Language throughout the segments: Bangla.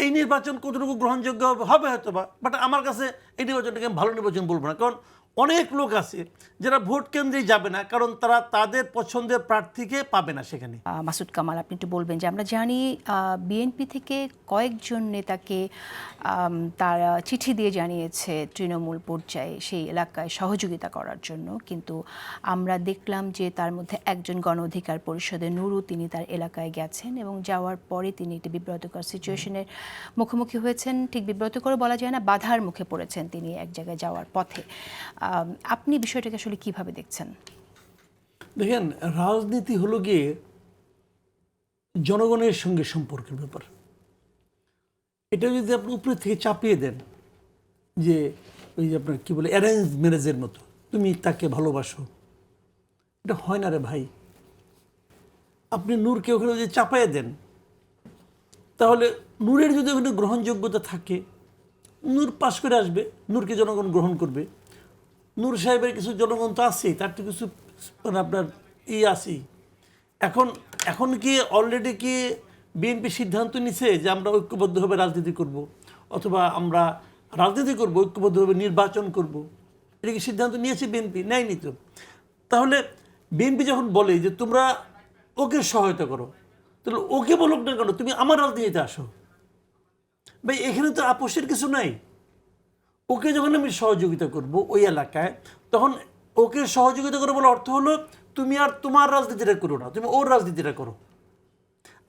এই নির্বাচন কতটুকু গ্রহণযোগ্য হবে হয়তো বা, বাট আমার কাছে এই নির্বাচনটাকে আমি ভালো নির্বাচন বলবো না। কারণ অনেক লোক আছে যারা ভোট কেন্দ্রে যাবে না, কারণ তারা তাদের পছন্দের প্রার্থীকে পাবে না সেখানে। মাসুদ কামাল, আপনি একটু বলবেন যে আমরা জানি বিএনপি থেকে কয়েকজন নেতাকে তারা চিঠি দিয়ে জানিয়েছে তৃণমূল পর্যায়ে সেই এলাকায় সহযোগিতা করার জন্য, কিন্তু আমরা দেখলাম যে তার মধ্যে একজন গণ অধিকার পরিষদের নুরু, তিনি তার এলাকায় গেছেন এবং যাওয়ার পরে তিনি একটি বিব্রতকর সিচুয়েশনের মুখোমুখি হয়েছেন। ঠিক বিব্রতকর বলা যায় না, বাধার মুখে পড়েছেন তিনি এক জায়গায় যাওয়ার পথে। আপনি বিষয়টাকে আসলে কিভাবে দেখছেন? দেখেন, রাজনীতি হলো গিয়ে জনগণের সঙ্গে সম্পর্কের ব্যাপার। এটা যদি আপনি উপরে থেকে চাপিয়ে দেন যে ওই যে আপনার কী বলে অ্যারেঞ্জ ম্যারেজের মতো, তুমি তাকে ভালোবাসো, এটা হয় না রে ভাই। আপনি নূরকে ওখানে যদি চাপাইয়ে দেন, তাহলে নূরের যদি ওখানে গ্রহণযোগ্যতা থাকে, নূর পাশ করে আসবে, নূরকে জনগণ গ্রহণ করবে। নূর সাহেবের কিছু জনগণ তো আছেই, তার তো কিছু মানে আপনার আছেই। এখন কি অলরেডি কি বিএনপি সিদ্ধান্ত নিছে যে আমরা ঐক্যবদ্ধভাবে রাজনীতি করব, অথবা আমরা রাজনীতি করব ঐক্যবদ্ধভাবে নির্বাচন করব? এটা কি সিদ্ধান্ত নিয়েছে বিএনপি? নেয়নি তো। তাহলে বিএনপি যখন বলে যে তোমরা ওকে সহায়তা করো, তাহলে ওকে বলুক না কেন তুমি আমার রাজনীতিতে আসো। ভাই, এখানে তো আপোষের কিছু নাই। ওকে যখন আমি সহযোগিতা করব ওই এলাকায়, তখন ওকে সহযোগিতা করবো বলে অর্থ হলো তুমি আর তোমার রাজনীতিটা করো না, তুমি ওর রাজনীতিটা করো।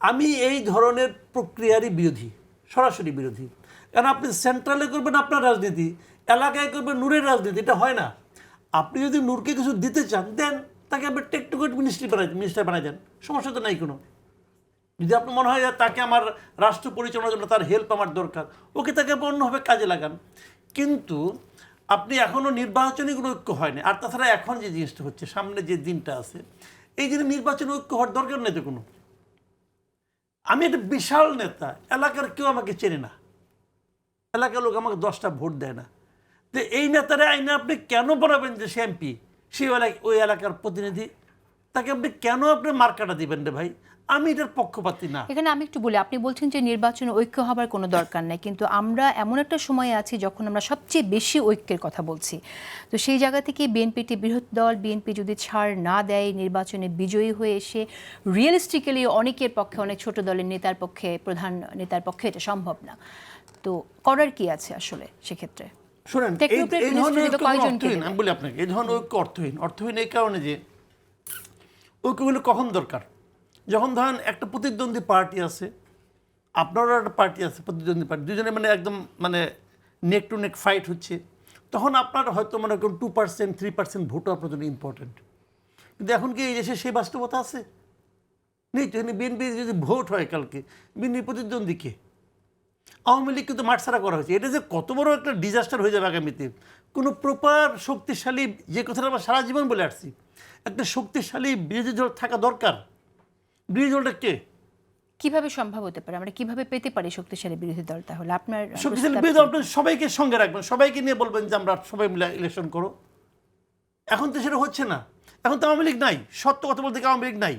আমি এই ধরনের প্রক্রিয়ারই বিরোধী, সরাসরি বিরোধী। কারণ আপনি সেন্ট্রালে করবেন আপনার রাজনীতি, এলাকায় করবেন নূরের রাজনীতি, এটা হয় না। আপনি যদি নূরকে কিছু দিতে চান দেন, তাকে আপনি টেকনিক্যাল মিনিস্টার বানাই দেন, সমস্যা তো নাই কোনো। যদি আপনার মনে হয় যে তাকে আমার রাষ্ট্র পরিচালনার জন্য তার হেল্প আমার দরকার, ওকে তাকে অন্যভাবে কাজে লাগান। কিন্তু আপনি এখনও নির্বাচনী কোনো ঐক্য হয়নি। আর তাছাড়া এখন যে জিনিসটা হচ্ছে, সামনে যে দিনটা আছে, এই দিনে নির্বাচনী ঐক্য হওয়ার দরকার নেই তো কোনো। আমি একটা বিশাল নেতা, এলাকার কেউ আমাকে চেনে না, এলাকার লোক আমাকে 10টা ভোট দেয় না। তো এই নেতারা আইনে আপনি কেন বানাবেন যে সে এমপি, সেই ওই এলাকার প্রতিনিধি? তাকে আপনি কেন মার্কাটা দিবেন রে ভাই? আমি এটার পক্ষপাতী না। এখানে আমি একটু বলি, আপনি বলছেন যে নির্বাচনে ঐক্য হবার কোনো দরকার নেই, কিন্তু আমরা এমন একটা সময়ে আছি যখন আমরা সবচেয়ে বেশি ঐক্যের কথা বলছি। তো সেই জায়গা থেকে বিএনপি একটি বৃহৎ দল, বিএনপি যদি ছাড় না দেয়, নির্বাচনে বিজয়ী হয়ে এসে রিয়েলিস্টিক্যালি অনেকের পক্ষে, অনেক ছোট দলের নেতার পক্ষে, প্রধান নেতার পক্ষে এটা সম্ভব না। তো করার কি আছে আসলে সেক্ষেত্রে? শুনেন, এই ধরনের অর্থহীন, আমি বলি আপনাকে, এই ধরনের ঐক্য অর্থহীন এই কারণে যে ঐক্যগুলো কখন দরকার? যখন ধরেন একটা প্রতিদ্বন্দ্বী পার্টি আছে, আপনারও একটা পার্টি আছে, প্রতিদ্বন্দ্বী পার্টি, দুজনে মানে নেক টু নেক ফাইট হচ্ছে, তখন আপনার হয়তো মনে করেন 2%, 3% ভোটও আপনার জন্য ইম্পর্টেন্ট। কিন্তু এখন কি এই দেশে সেই বাস্তবতা আছে? নেই তো। বিএনপি যদি ভোট হয় কালকে, বিএনপি প্রতিদ্বন্দ্বী কে? আওয়ামী লীগ কিন্তু মাঠ ছাড়া করা হয়েছে। এটা যে কত বড় একটা ডিজাস্টার হয়ে যাবে আগামীতে। কোনো প্রপার শক্তিশালী, যে কথাটা আমরা সারা জীবন বলে আসছি, একটা শক্তিশালী বিরোধী দল থাকা দরকার। বিরোধী দলটা কে? কিভাবে সম্ভব হতে পারে? আমরা কিভাবে পেতে পারি শক্তিশালী বিরোধী দল? তাহলে আপনার শক্তিশালী বিরোধী দল আপনার সবাইকে সঙ্গে রাখবেন, সবাইকে নিয়ে বলবেন যে আমরা সবাই মিলে ইলেকশন করো। এখন তো সেটা হচ্ছে না। এখন তো আওয়ামী লীগ নাই, সত্য কথা বলতে আওয়ামী লীগ নাই।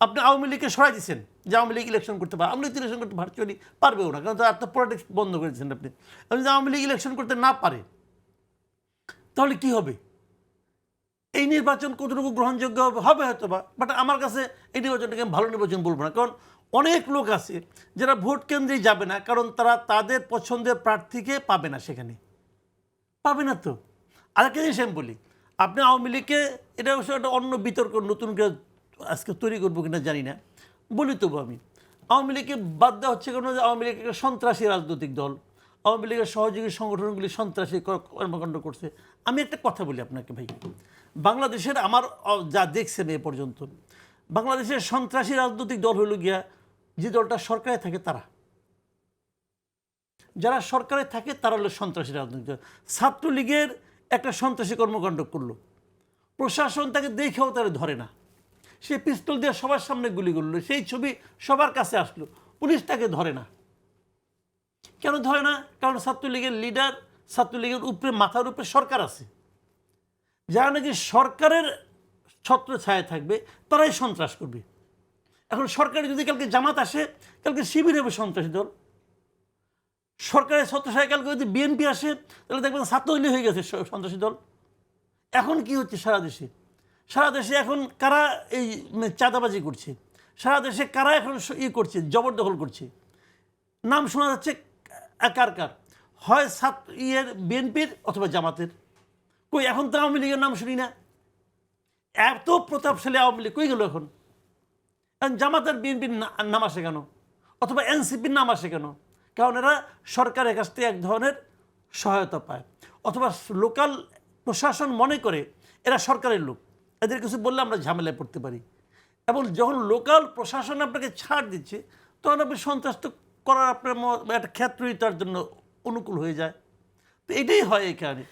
আপনি আওয়ামী লীগকে সরাই দিচ্ছেন যে আওয়ামী লীগ ইলেকশন করতে পারে। আওয়ামী লীগ ইলেকশন করতে ভার্চুয়ালি পারবেও না, কারণ তার তো পলিটিক্স বন্ধ করে দিচ্ছেন আপনি। যদি আওয়ামী লীগ ইলেকশন করতে না পারে, তাহলে কি হবে? এই নির্বাচন কতটুকু গ্রহণযোগ্য হবে হয়তো বা, বাট আমার কাছে এই নির্বাচনটাকে আমি ভালো নির্বাচন বলবো না। কারণ অনেক লোক আছে যারা ভোট কেন্দ্রে যাবে না, কারণ তারা তাদের পছন্দের প্রার্থীকে পাবে না সেখানে, পাবে না তো। আরেকটা জিনিস আমি বলি, আপনি আওয়ামী লীগকে, এটা অবশ্য একটা অন্য বিতর্ক নতুন করে আজকে তৈরি করবো কিনা জানি না, বলি তবু আমি আওয়ামী লীগকে বাদ দেওয়া হচ্ছে কেন? যে আওয়ামী লীগ একটা সন্ত্রাসী রাজনৈতিক দল, আওয়ামী লীগের সহযোগী সংগঠনগুলি সন্ত্রাসী কর্মকাণ্ড করছে। আমি একটা কথা বলি আপনাকে ভাই, বাংলাদেশের আমার যা দেখছেন এ পর্যন্ত, বাংলাদেশের সন্ত্রাসী রাজনৈতিক দল হলো গিয়া যে দলটা সরকারে থাকে তারা, যারা সরকারে থাকে তারা হলো সন্ত্রাসী রাজনৈতিক দল। ছাত্রলীগের একটা সন্ত্রাসী কর্মকাণ্ড করলো, প্রশাসন তাকে দেখেও তারা ধরে না, সে পিস্তল দিয়ে সবার সামনে গুলি করলো, সেই ছবি সবার কাছে আসলো, পুলিশ তাকে ধরে না। কেন ধরে না? কারণ ছাত্রলীগের লিডার, ছাত্রলীগের উপরে, মাথার উপরে সরকার আছে। যারা নাকি সরকারের ছত্র ছায়া থাকবে তারাই সন্ত্রাস করবে। এখন সরকারে যদি কালকে জামাত আসে, কালকে শিবির হবে সন্ত্রাসী দল। সরকারের ছত্রছায়াকাল করে যদি বিএনপি আসে তাহলে দেখবেন ছাত্রলীগ হয়ে গেছে সন্ত্রাসী দল। এখন কি হচ্ছে সারা দেশে? সারা দেশে এখন কারা এই চাঁদাবাজি করছে, সারা দেশে কারা এখন করছে, জবরদখল করছে, নাম শোনা যাচ্ছে কার কার, হয় বিএনপির অথবা জামাতের। কই এখন তো আওয়ামী লীগের নাম শুনি না। এত প্রতাপশালী আওয়ামী লীগ কই গেল এখন? জামাতের বিএনপির নাম আসে কেন, অথবা এনসিপির নাম আসে কেন? কারণ এরা সরকারের কাছ থেকে এক ধরনের সহায়তা পায়, অথবা লোকাল প্রশাসন মনে করে এরা সরকারের লোক, এদের কিছু বললে আমরা ঝামেলায় পড়তে পারি। এবং যখন লোকাল প্রশাসন আপনাকে ছাড় দিচ্ছে তখন আপনি সন্ত্রাস করার আপনার একটা ক্ষেত্রই তার জন্য অনুকূল হয়ে যায়। তো এটাই হয় এখানে।